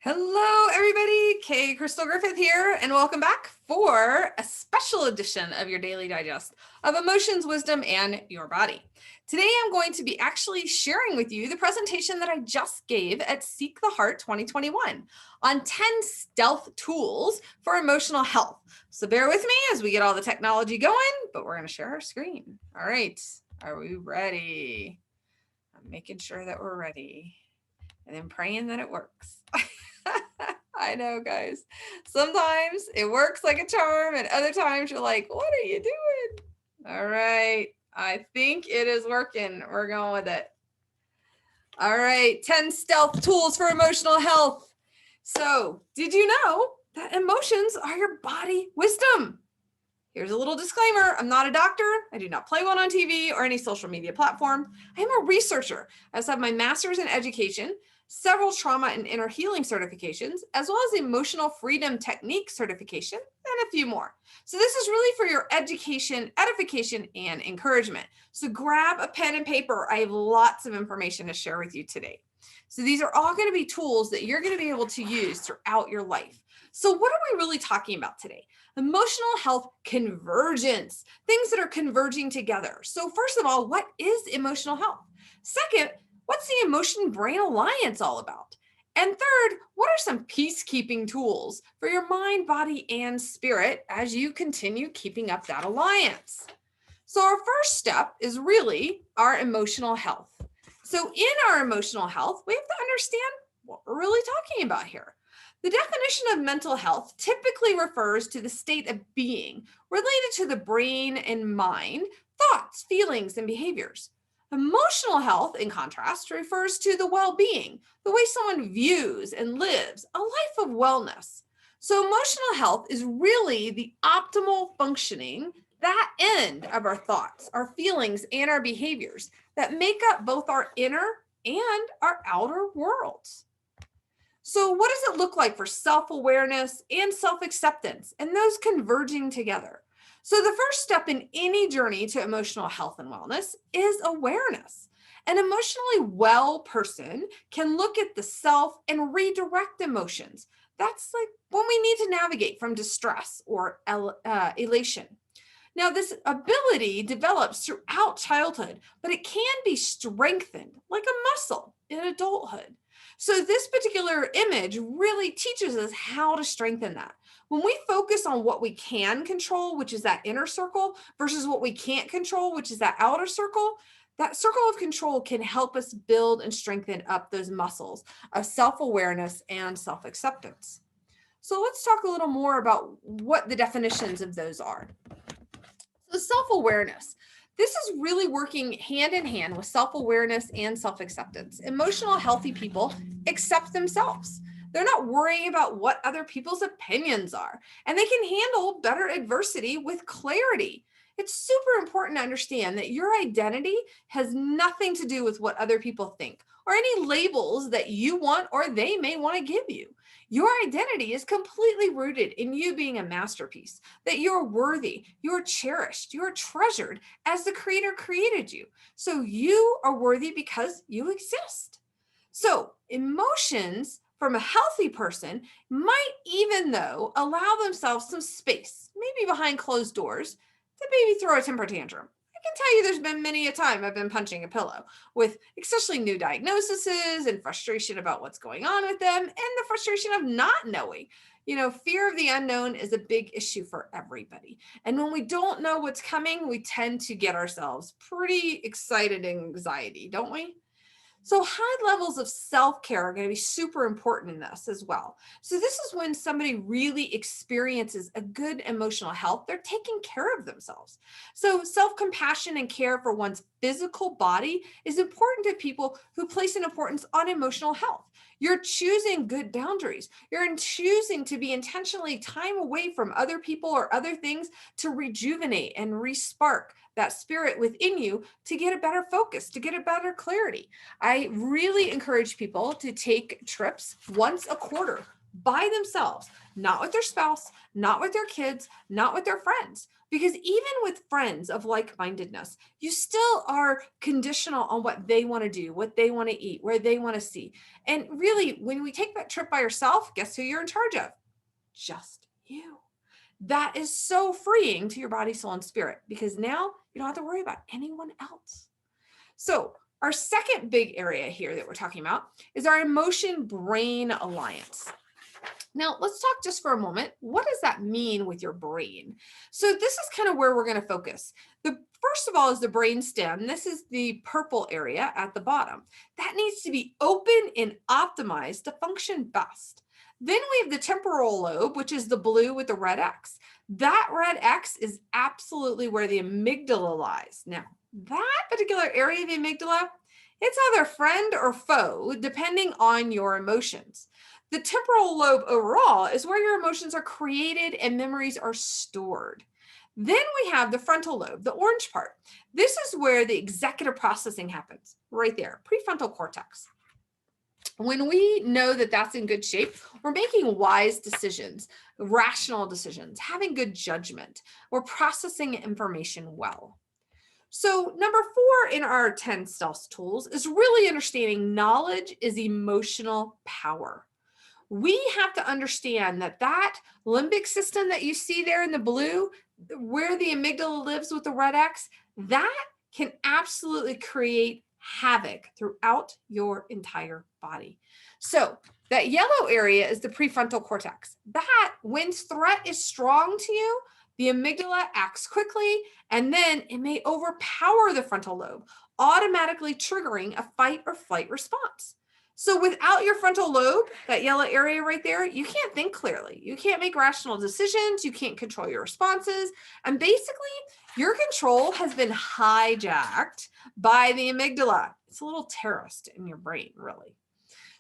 Hello, everybody. Kay Crystal Griffith here, and welcome back for a special edition of your Daily Digest of Emotions, Wisdom, and Your Body. Today, I'm going to be actually sharing with you the presentation that I just gave at Seek the Heart 2021 on 10 stealth tools for emotional health. So bear with me as we get all the technology going, but we're going to share our screen. All right. Are we ready? I'm making sure that we're ready and then praying that it works. I know, guys. Sometimes it works like a charm, and other times you're like, what are you doing? All right. I think it is working. We're going with it. All right. 10 stealth tools for emotional health. So, did you know that emotions are your body wisdom? Here's a little disclaimer. I'm not a doctor. I do not play one on TV or any social media platform. I am a researcher. I also have my master's in education, several trauma and inner healing certifications, as well as emotional freedom technique certification, and a few more. So this is really for your education, edification, and encouragement. So grab a pen and paper. I have lots of information to share with you today. So these are all going to be tools that you're going to be able to use throughout your life. So what are we really talking about today? Emotional health convergence, things that are converging together. So first of all, what is emotional health? Second, what's the emotion brain alliance all about? And third, what are some peacekeeping tools for your mind, body, and spirit as you continue keeping up that alliance? So our first step is really our emotional health. So in our emotional health, we have to understand what we're really talking about here. The definition of mental health typically refers to the state of being related to the brain and mind, thoughts, feelings, and behaviors. Emotional health, in contrast, refers to the well-being, the way someone views and lives a life of wellness. So emotional health is really the optimal functioning, that end of our thoughts, our feelings, and our behaviors that make up both our inner and our outer worlds. So what does it look like for self-awareness and self-acceptance and those converging together? So the first step in any journey to emotional health and wellness is awareness. An emotionally well person can look at the self and redirect emotions. That's like when we need to navigate from distress or elation. Now, this ability develops throughout childhood, but it can be strengthened like a muscle in adulthood. So this particular image really teaches us how to strengthen that. When we focus on what we can control, which is that inner circle, versus what we can't control, which is that outer circle, that circle of control can help us build and strengthen up those muscles of self-awareness and self-acceptance. So let's talk a little more about what the definitions of those are. So self-awareness. This is really working hand in hand with self-awareness and self-acceptance. Emotional healthy people accept themselves. They're not worrying about what other people's opinions are, and they can handle better adversity with clarity. It's super important to understand that your identity has nothing to do with what other people think or any labels that you want or they may want to give you. Your identity is completely rooted in you being a masterpiece, that you're worthy, you're cherished, you're treasured as the Creator created you. So you are worthy because you exist. So emotions from a healthy person might even though allow themselves some space, maybe behind closed doors, to maybe throw a temper tantrum. I can tell you there's been many a time I've been punching a pillow with especially new diagnoses and frustration about what's going on with them and the frustration of not knowing. You know, fear of the unknown is a big issue for everybody. And when we don't know what's coming, we tend to get ourselves pretty excited and anxiety, don't we? So high levels of self-care are going to be super important in this as well. So this is when somebody really experiences a good emotional health. They're taking care of themselves. So self-compassion and care for one's physical body is important to people who place an importance on emotional health. You're choosing good boundaries. You're choosing to be intentionally time away from other people or other things to rejuvenate and re-spark that spirit within you to get a better focus, to get a better clarity. I really encourage people to take trips once a quarter by themselves, not with their spouse, not with their kids, not with their friends, Because even with friends of like-mindedness, you still are conditional on what they want to do, what they want to eat, where they want to see. And really, when we take that trip by yourself, guess who you're in charge of? Just you. That is so freeing to your body, soul, and spirit, because now you don't have to worry about anyone else. So our second big area here that we're talking about is our emotion-brain alliance. Now, let's talk just for a moment. What does that mean with your brain? So this is kind of where we're going to focus. The first of all is the brain stem. This is the purple area at the bottom. That needs to be open and optimized to function best. Then we have the temporal lobe, which is the blue with the red X. That red X is absolutely where the amygdala lies. Now, that particular area of the amygdala, it's either friend or foe, depending on your emotions. The temporal lobe overall is where your emotions are created and memories are stored. Then we have the frontal lobe, the orange part. This is where the executive processing happens, right there, prefrontal cortex. When we know that that's in good shape, we're making wise decisions, rational decisions, having good judgment. We're processing information well. So number 4 in our 10 stealth tools is really understanding knowledge is emotional power. We have to understand that that limbic system that you see there in the blue, where the amygdala lives with the red X, that can absolutely create havoc throughout your entire body. So that yellow area is the prefrontal cortex. That, when threat is strong to you, the amygdala acts quickly, and then it may overpower the frontal lobe, automatically triggering a fight or flight response. So without your frontal lobe, that yellow area right there, you can't think clearly. You can't make rational decisions. You can't control your responses. And basically, your control has been hijacked by the amygdala. It's a little terrorist in your brain, really.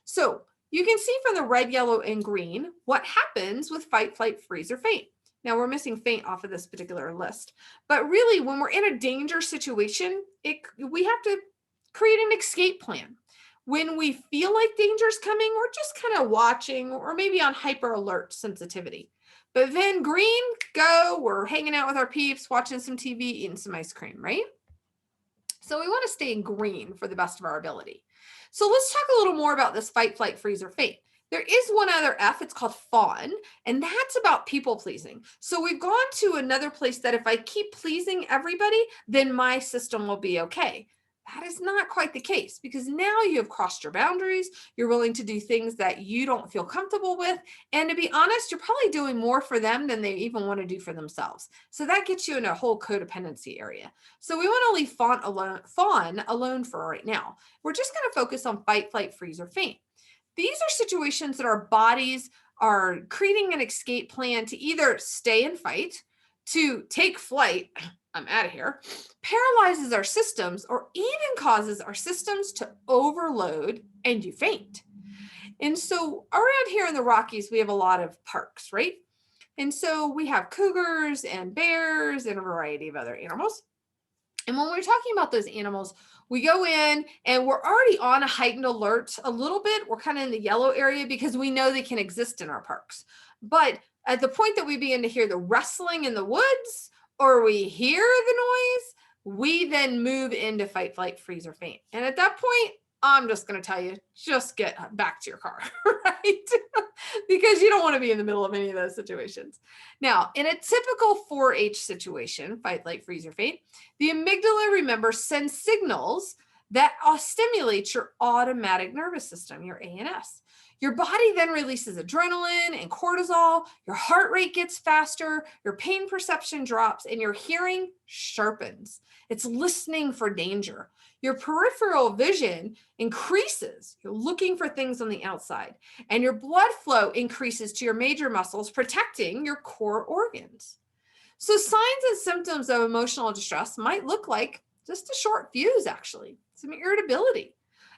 So you can see from the red, yellow, and green what happens with fight, flight, freeze, or faint. Now we're missing faint off of this particular list. But really, when we're in a danger situation, we have to create an escape plan. When we feel like danger's coming, we're just kind of watching or maybe on hyper alert sensitivity. But then green, go, we're hanging out with our peeps, watching some TV, eating some ice cream, right? So we want to stay in green for the best of our ability. So let's talk a little more about this fight, flight, freeze, or faint. There is one other F, it's called fawn, and that's about people pleasing. So we've gone to another place that if I keep pleasing everybody, then my system will be okay. That is not quite the case, because now you have crossed your boundaries. You're willing to do things that you don't feel comfortable with. And to be honest, you're probably doing more for them than they even want to do for themselves. So that gets you in a whole codependency area. So we want to leave fawn alone for right now. We're just going to focus on fight, flight, freeze, or faint. These are situations that our bodies are creating an escape plan to either stay and fight, to take flight, I'm out of here, paralyzes our systems, or even causes our systems to overload and you faint. And so around here in the Rockies, we have a lot of parks, right? And so we have cougars and bears and a variety of other animals. And when we're talking about those animals, we go in and we're already on a heightened alert a little bit. We're kind of in the yellow area because we know they can exist in our parks. But at the point that we begin to hear the rustling in the woods or we hear the noise, we then move into fight, flight, freeze, or faint. And at that point, I'm just going to tell you, just get back to your car, right? Because you don't want to be in the middle of any of those situations. Now, in a typical 4-H situation, fight, flight, freeze, or faint, the amygdala, remember, sends signals that stimulate your automatic nervous system, your ANS. Your body then releases adrenaline and cortisol, your heart rate gets faster, your pain perception drops, and your hearing sharpens. It's listening for danger. Your peripheral vision increases. You're looking for things on the outside, and your blood flow increases to your major muscles, protecting your core organs. So signs and symptoms of emotional distress might look like just a short fuse, actually, some irritability,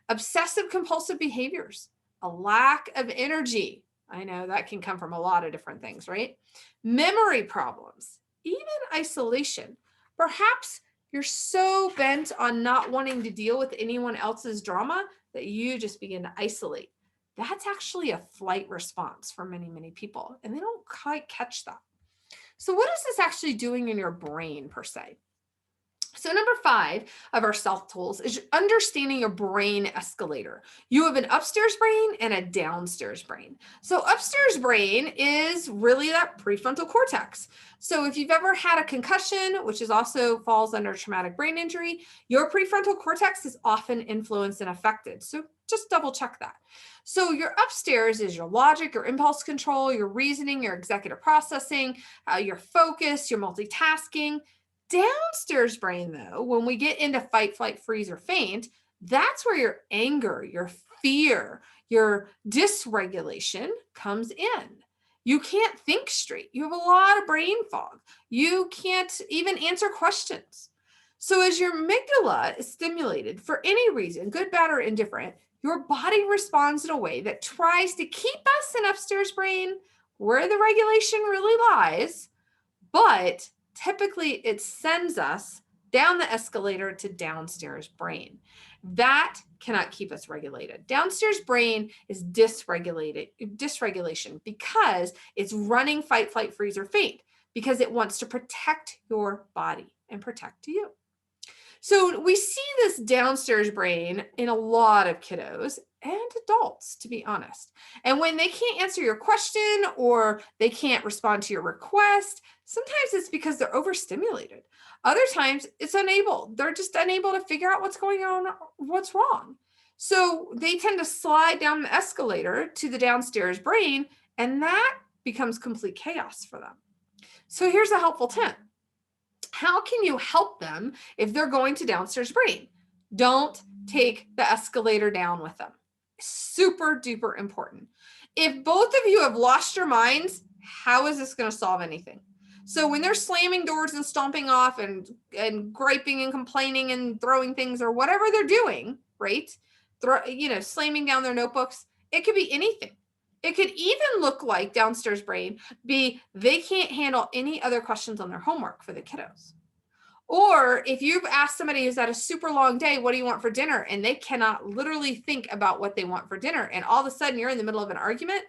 obsessive compulsive behaviors, a lack of energy. I know that can come from a lot of different things, right? Memory problems, even isolation. Perhaps you're so bent on not wanting to deal with anyone else's drama that you just begin to isolate. That's actually a flight response for many, many people, and they don't quite catch that. So what is this actually doing in your brain per se? So number 5 of our self tools is understanding your brain escalator. You have an upstairs brain and a downstairs brain. So upstairs brain is really that prefrontal cortex. So if you've ever had a concussion, which is also falls under traumatic brain injury, your prefrontal cortex is often influenced and affected. So just double check that. So your upstairs is your logic, your impulse control, your reasoning, your executive processing, your focus, your multitasking. Downstairs brain, though, when we get into fight, flight, freeze, or faint, that's where your anger, your fear, your dysregulation comes in. You can't think straight. You have a lot of brain fog. You can't even answer questions. So, as your amygdala is stimulated for any reason, good, bad, or indifferent, your body responds in a way that tries to keep us in upstairs brain where the regulation really lies, but typically it sends us down the escalator to downstairs brain. That cannot keep us regulated. Downstairs brain is dysregulation because it's running fight, flight, freeze, or faint because it wants to protect your body and protect you. So we see this downstairs brain in a lot of kiddos and adults, to be honest. And when they can't answer your question or they can't respond to your request, sometimes it's because they're overstimulated. Other times it's unable. They're just unable to figure out what's going on, what's wrong. So they tend to slide down the escalator to the downstairs brain, and that becomes complete chaos for them. So here's a helpful tip. How can you help them if they're going to downstairs brain? Don't take the escalator down with them. Super duper important. If both of you have lost your minds, how is this going to solve anything? So when they're slamming doors and stomping off and griping and complaining and throwing things or whatever they're doing, right? Slamming down their notebooks, it could be anything. It could even look like downstairs brain they can't handle any other questions on their homework for the kiddos. Or if you've asked somebody who's had a super long day, what do you want for dinner? And they cannot literally think about what they want for dinner. And all of a sudden you're in the middle of an argument.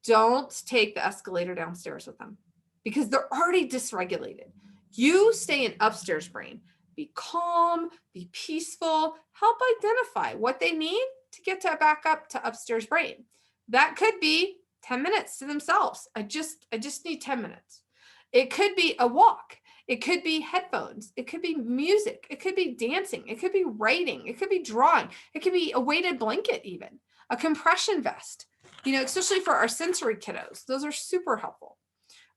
Don't take the escalator downstairs with them because they're already dysregulated. You stay in upstairs brain. Be calm, be peaceful, help identify what they need to get back up to upstairs brain. That could be 10 minutes to themselves. I just need 10 minutes. It could be a walk. It could be headphones. It could be music. It could be dancing. It could be writing. It could be drawing. It could be a weighted blanket, even a compression vest, especially for our sensory kiddos. Those are super helpful,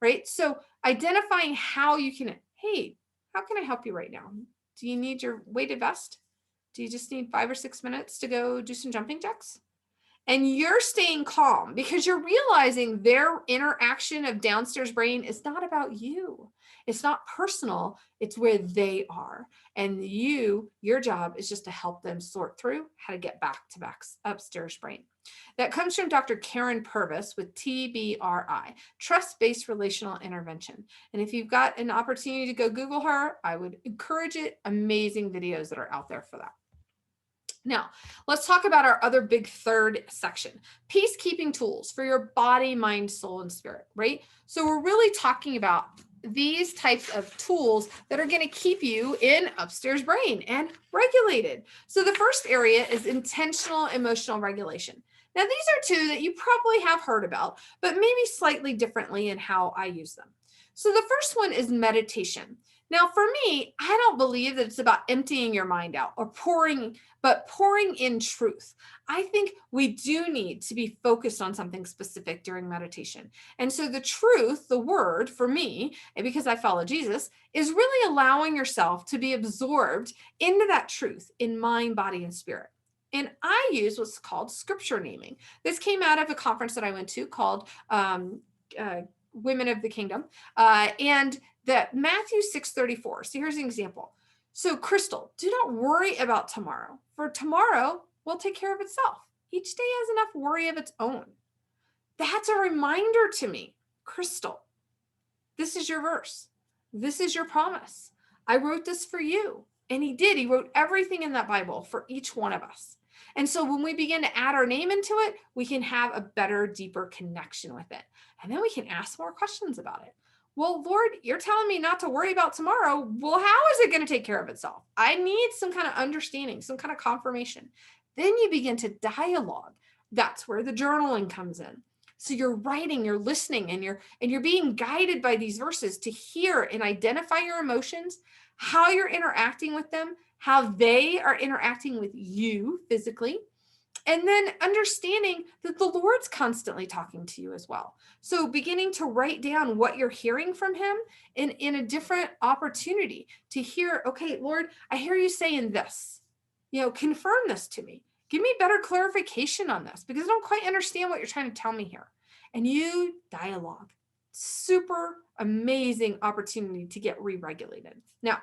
right? So identifying how you can, hey, how can I help you right now? Do you need your weighted vest? Do you just need 5 or 6 minutes to go do some jumping jacks? And you're staying calm because you're realizing their interaction of downstairs brain is not about you. It's not personal. It's where they are. And your job is just to help them sort through how to get back to upstairs brain. That comes from Dr. Karen Purvis with TBRI, Trust-Based Relational Intervention. And if you've got an opportunity to go Google her, I would encourage it. Amazing videos that are out there for that. Now, let's talk about our other big third section, peacekeeping tools for your body, mind, soul, and spirit, right? So we're really talking about these types of tools that are going to keep you in upstairs brain and regulated. So the first area is intentional emotional regulation. Now, these are two that you probably have heard about, but maybe slightly differently in how I use them. So the first one is meditation. Now, for me, I don't believe that it's about emptying your mind out or pouring in truth. I think we do need to be focused on something specific during meditation. And so the truth, the word for me, and because I follow Jesus, is really allowing yourself to be absorbed into that truth in mind, body, and spirit. And I use what's called scripture naming. This came out of a conference that I went to called Women of the Kingdom. And that Matthew 6:34. So here's an example. So Crystal, do not worry about tomorrow, for tomorrow will take care of itself. Each day has enough worry of its own. That's a reminder to me, Crystal, this is your verse. This is your promise. I wrote this for you. And he did. He wrote everything in that Bible for each one of us. And so when we begin to add our name into it, we can have a better, deeper connection with it. And then we can ask more questions about it. Well, Lord, you're telling me not to worry about tomorrow. Well, how is it going to take care of itself? I need some kind of understanding, some kind of confirmation. Then you begin to dialogue. That's where the journaling comes in. So you're writing, you're listening, and you're being guided by these verses to hear and identify your emotions, how you're interacting with them, how they are interacting with you physically, and then understanding that the Lord's constantly talking to you as well. So beginning to write down what you're hearing from him in a different opportunity to hear, okay, Lord, I hear you saying this, confirm this to me. Give me better clarification on this because I don't quite understand what you're trying to tell me here. And you dialogue. Super amazing opportunity to get re-regulated. Now,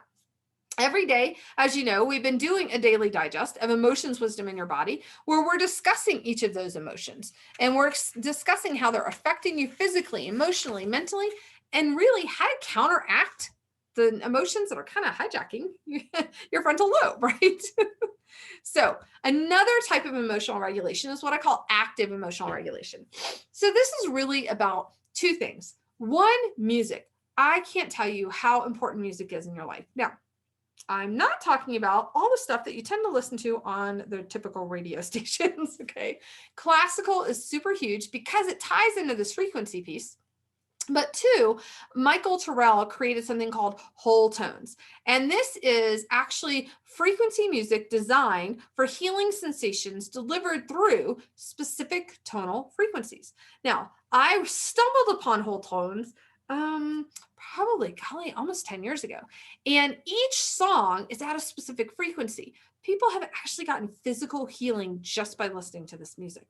every day, as you know, we've been doing a daily digest of emotions, wisdom in your body, where we're discussing each of those emotions and we're discussing how they're affecting you physically, emotionally, mentally, and really how to counteract the emotions that are kind of hijacking your frontal lobe, right? So another type of emotional regulation is what I call active emotional regulation. So this is really about two things. One, music. I can't tell you how important music is in your life. Now, I'm not talking about all the stuff that you tend to listen to on the typical radio stations, okay? Classical is super huge because it ties into this frequency piece. But two, Michael Terrell created something called whole tones. And this is actually frequency music designed for healing sensations delivered through specific tonal frequencies. Now, I stumbled upon whole tones probably, golly, almost 10 years ago. And each song is at a specific frequency. People have actually gotten physical healing just by listening to this music.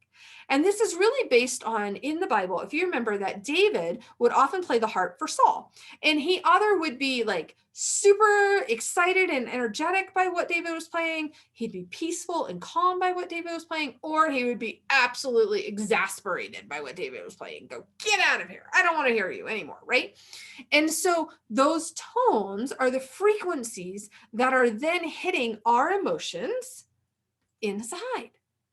And this is really based on, in the Bible, if you remember that David would often play the harp for Saul. And he either would be like super excited and energetic by what David was playing, he'd be peaceful and calm by what David was playing, or he would be absolutely exasperated by what David was playing. Go, get out of here. I don't want to hear you anymore, right? And so those tones are the frequencies that are then hitting our emotions inside.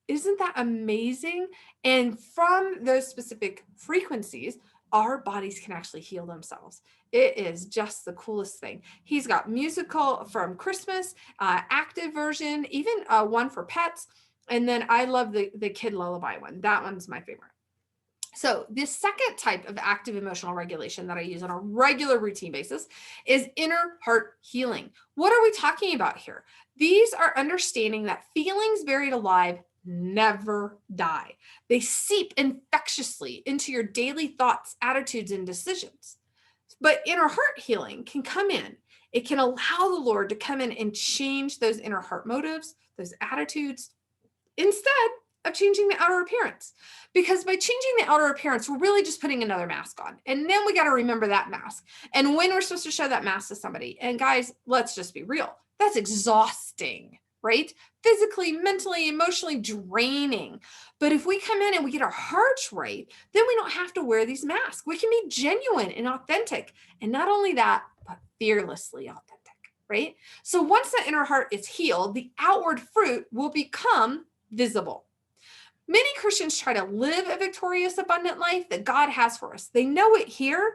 Isn't that amazing? And from those specific frequencies, our bodies can actually heal themselves. It is just the coolest thing. He's got musical from Christmas, active version, even one for pets. And then I love the kid lullaby one. That one's my favorite. So this second type of active emotional regulation that I use on a regular routine basis is inner heart healing. What are we talking about here? These are understanding that feelings buried alive never die. They seep infectiously into your daily thoughts, attitudes, and decisions. But inner heart healing can come in. It can allow the Lord to come in and change those inner heart motives, those attitudes, instead of changing the outer appearance. Because by changing the outer appearance, we're really just putting another mask on. And then we got to remember that mask. And when we're supposed to show that mask to somebody, and guys, let's just be real, that's exhausting, right? Physically, mentally, emotionally draining. But if we come in and we get our hearts right, then we don't have to wear these masks. We can be genuine and authentic. And not only that, but fearlessly authentic. Right? So once the inner heart is healed, the outward fruit will become visible. Many Christians try to live a victorious, abundant life that God has for us. They know it here,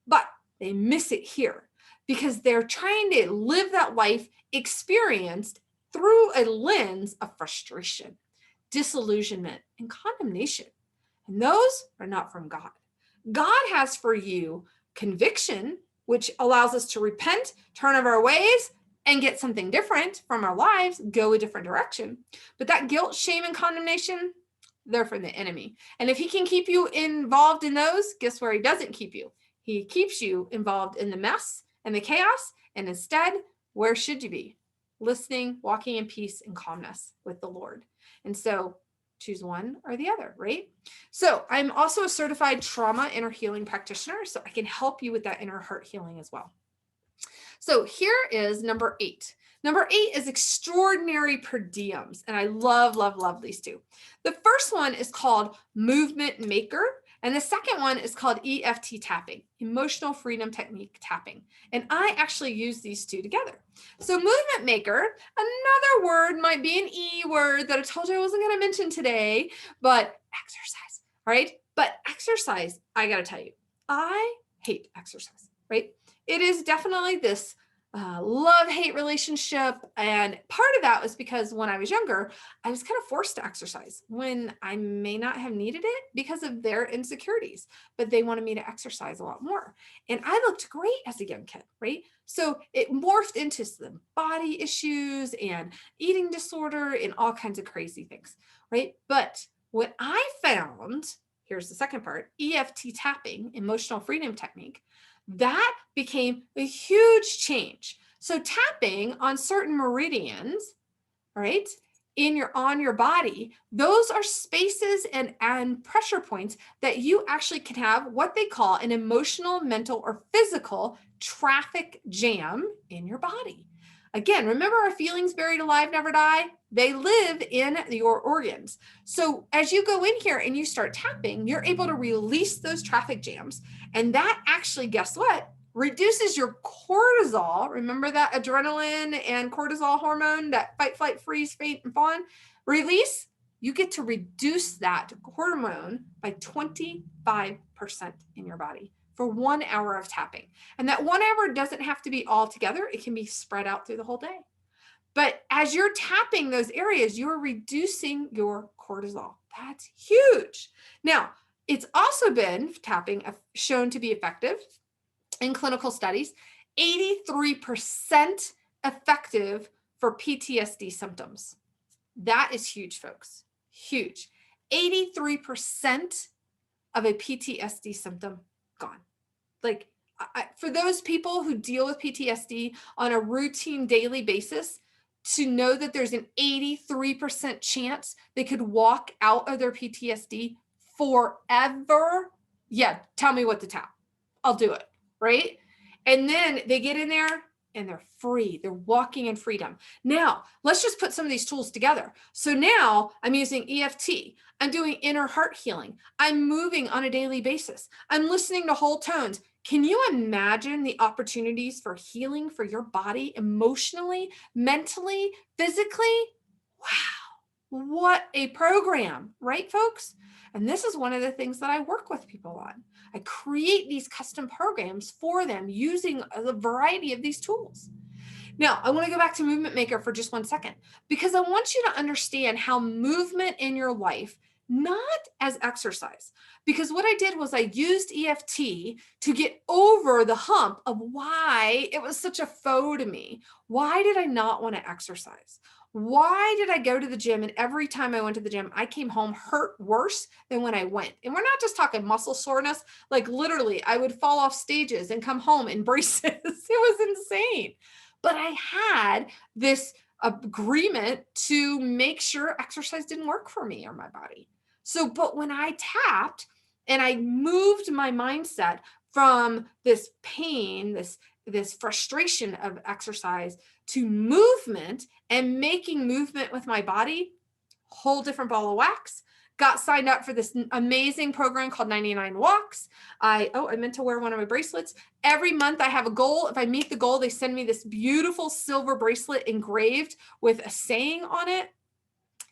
but they miss it here because they're trying to live that life experienced through a lens of frustration, disillusionment, and condemnation. And those are not from God. God has for you conviction, which allows us to repent, turn of our ways, and get something different from our lives, go a different direction. But that guilt, shame, and condemnation, they're from the enemy. And if he can keep you involved in those, guess where he doesn't keep you? He keeps you involved in the mess and the chaos. And instead, where should you be? Listening, walking in peace and calmness with the Lord. And so choose one or the other, right? So I'm also a certified trauma inner healing practitioner, so I can help you with that inner heart healing as well. So here is number 8. Number 8 is extraordinary per diems. And I love, love, love these two. The first one is called movement maker. And the second one is called EFT tapping, emotional freedom technique tapping. And I actually use these two together. So movement maker, another word might be an E word that I told you I wasn't going to mention today, but exercise, right? But exercise, I got to tell you, I hate exercise. right? It is definitely this love-hate relationship. And part of that was because when I was younger, I was kind of forced to exercise when I may not have needed it because of their insecurities, but they wanted me to exercise a lot more. And I looked great as a young kid, right? So it morphed into some body issues and eating disorder and all kinds of crazy things, right? But what I found, here's the second part, EFT tapping, emotional freedom technique, that became a huge change. So tapping on certain meridians, right, on your body, those are spaces and pressure points that you actually can have what they call an emotional, mental, or physical traffic jam in your body. Again, remember our feelings buried alive never die? They live in your organs. So as you go in here and you start tapping, you're able to release those traffic jams. And that actually, guess what? Reduces your cortisol. Remember that adrenaline and cortisol hormone, that fight, flight, freeze, faint, and fawn release? You get to reduce that hormone by 25% in your body for 1 hour of tapping. And that 1 hour doesn't have to be all together. It can be spread out through the whole day. But as you're tapping those areas, you're reducing your cortisol. That's huge. Now, it's also been tapping shown to be effective in clinical studies, 83% effective for PTSD symptoms. That is huge, folks. Huge. 83% of a PTSD symptom gone. Like, for those people who deal with PTSD on a routine daily basis, to know that there's an 83% chance they could walk out of their PTSD forever. Yeah, tell me what to tap. I'll do it, right? And then they get in there and they're free. They're walking in freedom. Now, let's just put some of these tools together. So now I'm using EFT. I'm doing inner heart healing. I'm moving on a daily basis. I'm listening to whole tones. Can you imagine the opportunities for healing for your body emotionally, mentally, physically? Wow, what a program, right, folks? And this is one of the things that I work with people on. I create these custom programs for them using a variety of these tools. Now, I want to go back to Movement Maker for just 1 second, because I want you to understand how movement in your life, not as exercise, because what I did was I used EFT to get over the hump of why it was such a foe to me. Why did I not want to exercise? Why did I go to the gym? And every time I went to the gym, I came home hurt worse than when I went. And we're not just talking muscle soreness, like literally I would fall off stages and come home in braces. It was insane. But I had this agreement to make sure exercise didn't work for me or my body. So, but when I tapped and I moved my mindset from this pain, this frustration of exercise to movement and making movement with my body, whole different ball of wax. Got signed up for this amazing program called 99 Walks. I meant to wear one of my bracelets. Every month I have a goal. If I meet the goal, they send me this beautiful silver bracelet engraved with a saying on it.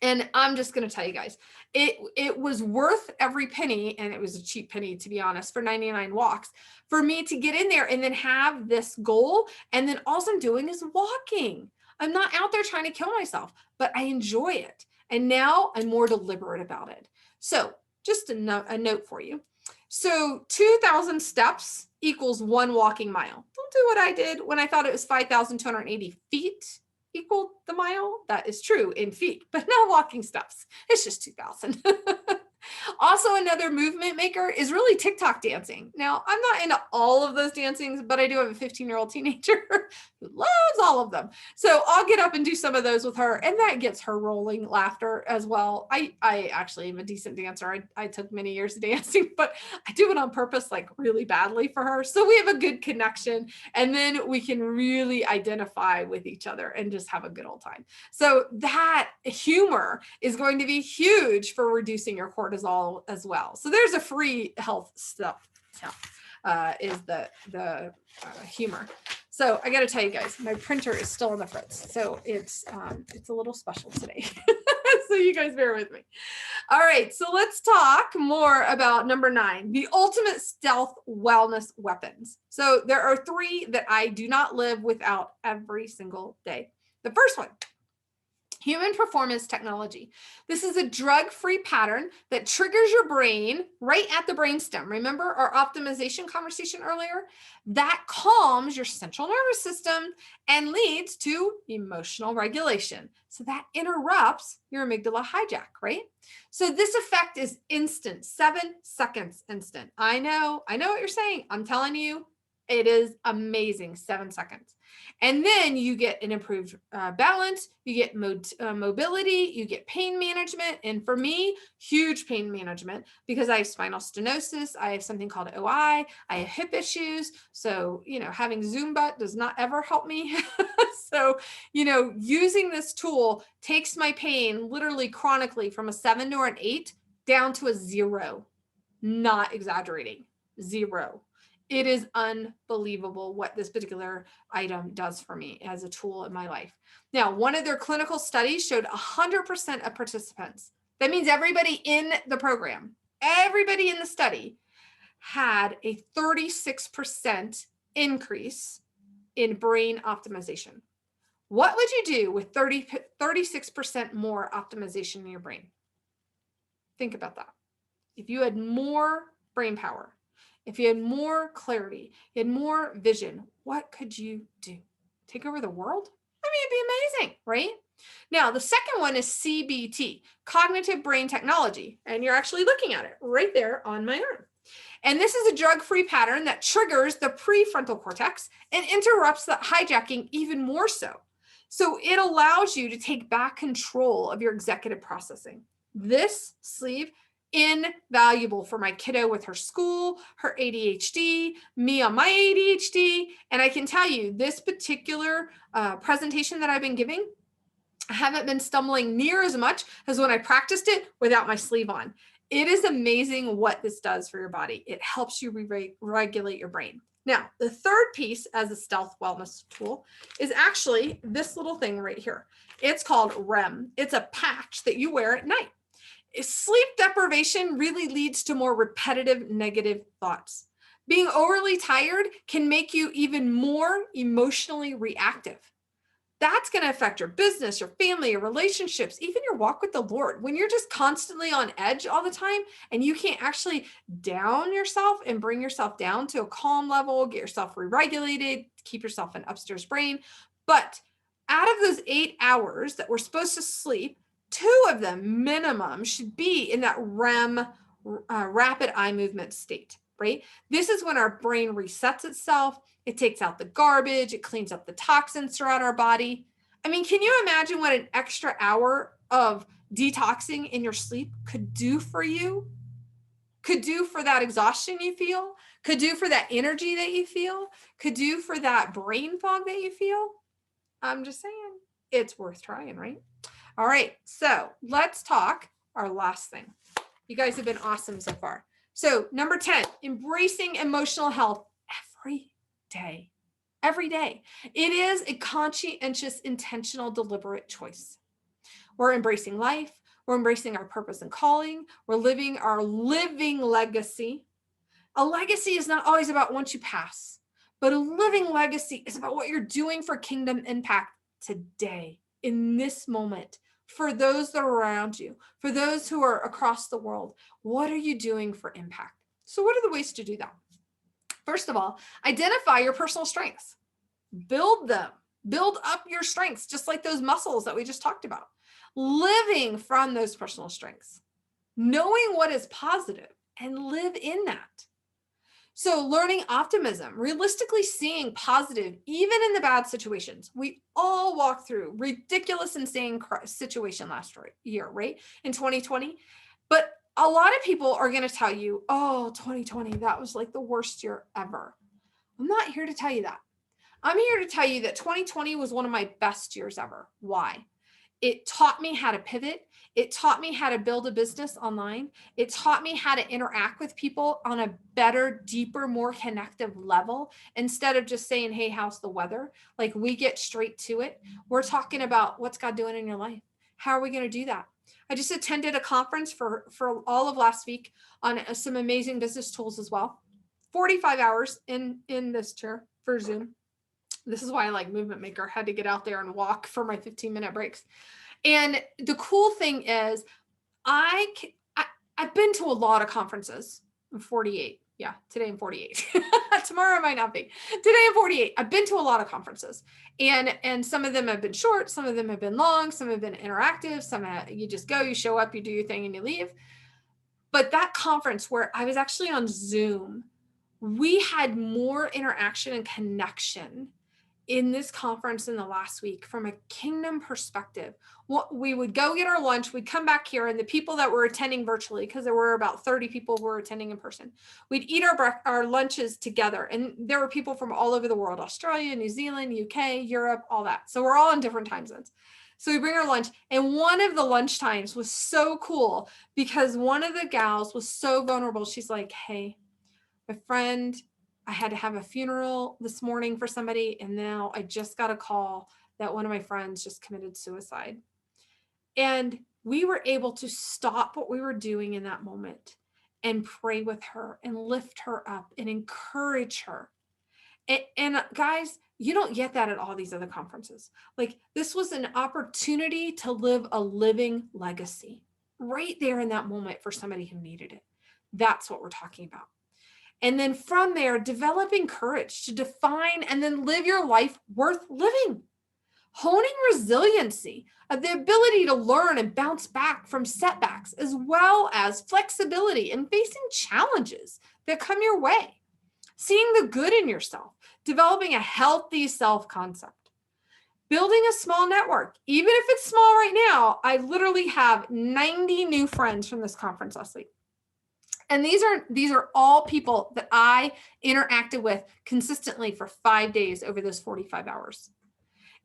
And I'm just going to tell you guys, it was worth every penny, and it was a cheap penny, to be honest, for 99 walks, for me to get in there and then have this goal. And then all I'm doing is walking. I'm not out there trying to kill myself, but I enjoy it. And now I'm more deliberate about it. So just a note for you. So 2,000 steps equals 1 walking mile. Don't do what I did when I thought it was 5,280 feet equal the mile. That is true in feet, but not walking steps. It's just 2,000. Also, another movement maker is really TikTok dancing. Now, I'm not into all of those dancings, but I do have a 15-year-old teenager who loves all of them. So I'll get up and do some of those with her, and that gets her rolling laughter as well. I actually am a decent dancer. I took many years of dancing, but I do it on purpose, like really badly for her. So we have a good connection, and then we can really identify with each other and just have a good old time. So that humor is going to be huge for reducing your cortisol as well. So there's a free health stuff is the humor. So I got to tell you guys, my printer is still on the fritz, so it's a little special today. So you guys bear with me. All right, so let's talk more about number 9, the ultimate stealth wellness weapons. So there are 3 that I do not live without every single day. The first one, human performance technology. This is a drug-free pattern that triggers your brain right at the brainstem. Remember our optimization conversation earlier? That calms your central nervous system and leads to emotional regulation. So that interrupts your amygdala hijack, right? So this effect is instant, 7 seconds instant. I know what you're saying. I'm telling you, it is amazing, 7 seconds. And then you get an improved balance, you get mobility, you get pain management. And for me, huge pain management because I have spinal stenosis, I have something called OI, I have hip issues. So, having Zumba does not ever help me. So, using this tool takes my pain literally chronically from a 7 or an 8 down to a 0. Not exaggerating, 0. It is unbelievable what this particular item does for me as a tool in my life. Now, one of their clinical studies showed 100% of participants. That means everybody in the program, everybody in the study had a 36% increase in brain optimization. What would you do with 36% more optimization in your brain? Think about that. If you had more brain power, if you had more clarity, you had more vision, what could you do? Take over the world? I mean, it'd be amazing, right? Now, the second one is CBT, cognitive brain technology. And you're actually looking at it right there on my arm. And this is a drug-free pattern that triggers the prefrontal cortex and interrupts the hijacking even more so. So it allows you to take back control of your executive processing. This sleeve, invaluable for my kiddo with her school, her ADHD, me on my ADHD. And I can tell you this particular presentation that I've been giving, I haven't been stumbling near as much as when I practiced it without my sleeve on. It is amazing what this does for your body. It helps you regulate your brain. Now, the third piece as a stealth wellness tool is actually this little thing right here. It's called REM. It's a patch that you wear at night. Sleep deprivation really leads to more repetitive negative thoughts. Being overly tired can make you even more emotionally reactive. That's going to affect your business, your family, your relationships, even your walk with the Lord. When you're just constantly on edge all the time and you can't actually down yourself and bring yourself down to a calm level, get yourself re-regulated, keep yourself in upstairs brain. But out of those 8 hours that we're supposed to sleep, 2 of them minimum should be in that REM, rapid eye movement state, right? This is when our brain resets itself. It takes out the garbage. It cleans up the toxins throughout our body. I mean, can you imagine what an extra hour of detoxing in your sleep could do for you? Could do for that exhaustion you feel? Could do for that energy that you feel? Could do for that brain fog that you feel? I'm just saying, it's worth trying, right? All right, so let's talk our last thing. You guys have been awesome so far. So number 10, embracing emotional health every day. Every day. It is a conscientious, intentional, deliberate choice. We're embracing life. We're embracing our purpose and calling. We're living our living legacy. A legacy is not always about once you pass, but a living legacy is about what you're doing for kingdom impact today, in this moment, for those that are around you, for those who are across the world. What are you doing for impact? So what are the ways to do that? First of all, identify your personal strengths. Build them. Build up your strengths, just like those muscles that we just talked about. Living from those personal strengths. Knowing what is positive and live in that. So learning optimism, realistically seeing positive, even in the bad situations. We all walked through ridiculous, insane situation last year, right? In 2020. But a lot of people are going to tell you, oh, 2020, that was like the worst year ever. I'm not here to tell you that. I'm here to tell you that 2020 was one of my best years ever. Why? It taught me how to pivot. It taught me how to build a business online. It taught me how to interact with people on a better, deeper, more connective level. Instead of just saying, hey, how's the weather? Like, we get straight to it. We're talking about what's God doing in your life? How are we going to do that? I just attended a conference for all of last week on some amazing business tools as well. 45 hours in this chair for Zoom. This is why I like Movement Maker. I had to get out there and walk for my 15-minute breaks. And the cool thing is I've been to a lot of conferences. I'm 48. Yeah, today I'm 48. Tomorrow I might not be. Today I'm 48. I've been to a lot of conferences, and some of them have been short, some of them have been long, some have been interactive, some you just go, you show up, you do your thing, and you leave. But that conference where I was actually on Zoom, we had more interaction and connection in this conference in the last week from a kingdom perspective. We would go get our lunch, we'd come back here, and the people that were attending virtually, because there were about 30 people who were attending in person, we'd eat our lunches together. And there were people from all over the world, Australia, New Zealand, UK, Europe, all that. So we're all in different time zones. So we bring our lunch, and one of the lunch times was so cool because one of the gals was so vulnerable. She's like, hey, my friend, I had to have a funeral this morning for somebody, and now I just got a call that one of my friends just committed suicide. And we were able to stop what we were doing in that moment and pray with her and lift her up and encourage her. And guys, you don't get that at all these other conferences. Like, this was an opportunity to live a living legacy right there in that moment for somebody who needed it. That's what we're talking about. And then from there, developing courage to define and then live your life worth living. Honing resiliency, the ability to learn and bounce back from setbacks, as well as flexibility in facing challenges that come your way. Seeing the good in yourself, developing a healthy self-concept. Building a small network, even if it's small right now. I literally have 90 new friends from this conference last week. And these are all people that I interacted with consistently for 5 days over those 45 hours.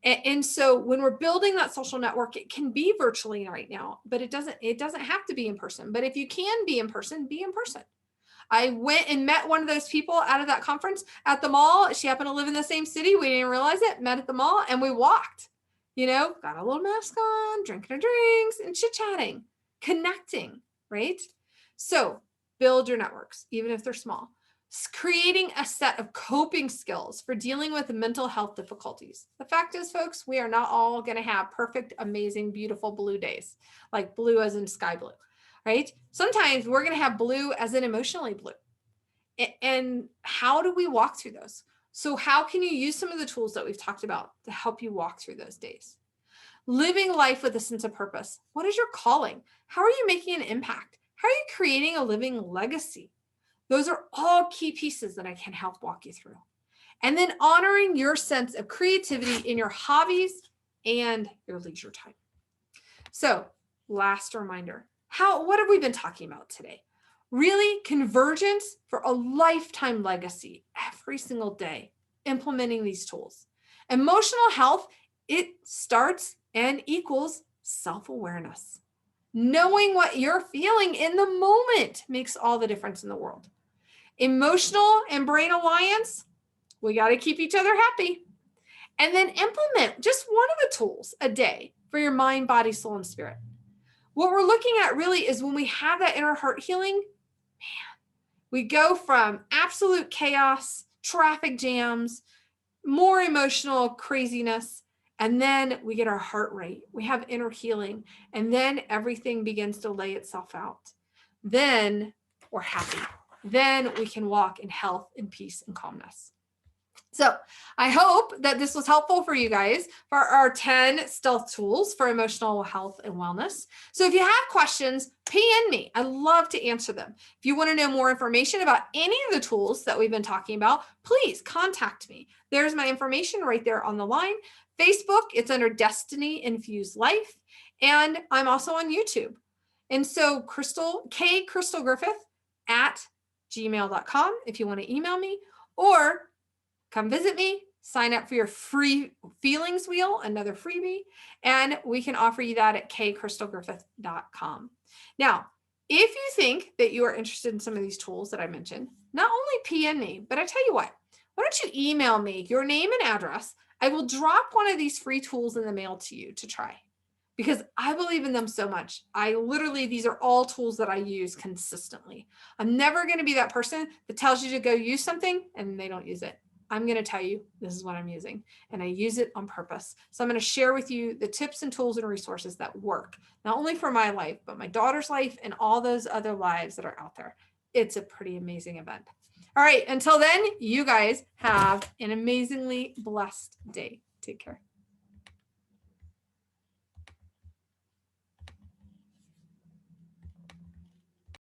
And so when we're building that social network, it can be virtually right now, but it doesn't have to be in person. But if you can be in person, be in person. I went and met one of those people out of that conference at the mall. She happened to live in the same city. We didn't realize it, met at the mall, and we walked, got a little mask on, drinking our drinks and chit-chatting, connecting, right? So build your networks, even if they're small. Creating a set of coping skills for dealing with mental health difficulties. The fact is, folks, we are not all going to have perfect, amazing, beautiful blue days, like blue as in sky blue, right? Sometimes we're going to have blue as in emotionally blue. And how do we walk through those? So how can you use some of the tools that we've talked about to help you walk through those days? Living life with a sense of purpose. What is your calling? How are you making an impact? How are you creating a living legacy? Those are all key pieces that I can help walk you through. And then honoring your sense of creativity in your hobbies and your leisure time. So, last reminder, what have we been talking about today? Really, convergence for a lifetime legacy every single day, implementing these tools. Emotional health, it starts and equals self-awareness. Knowing what you're feeling in the moment makes all the difference in the world. Emotional and brain alliance, we got to keep each other happy. And then implement just one of the tools a day for your mind, body, soul, and spirit. What we're looking at really is when we have that inner heart healing, we go from absolute chaos, traffic jams, more emotional craziness, and then we get our heart rate. We have inner healing, and then everything begins to lay itself out. Then we're happy. Then we can walk in health and peace and calmness. So I hope that this was helpful for you guys for our 10 stealth tools for emotional health and wellness. So if you have questions, PM me. I love to answer them. If you want to know more information about any of the tools that we've been talking about, please contact me. There's my information right there on the line. Facebook, it's under Destiny Infused Life. And I'm also on YouTube. And so Crystal Griffith at gmail.com if you want to email me, or come visit me, sign up for your free feelings wheel, another freebie, and we can offer you that at kcrystalgriffith.com. Now, if you think that you are interested in some of these tools that I mentioned, not only PM me, but I tell you what, why don't you email me your name and address? I will drop one of these free tools in the mail to you to try. because I believe in them so much. These are all tools that I use consistently. I'm never going to be that person that tells you to go use something and they don't use it. I'm going to tell you, this is what I'm using, and I use it on purpose. So I'm going to share with you the tips and tools and resources that work, not only for my life, but my daughter's life and all those other lives that are out there. It's a pretty amazing event. All right. Until then, you guys have an amazingly blessed day. Take care.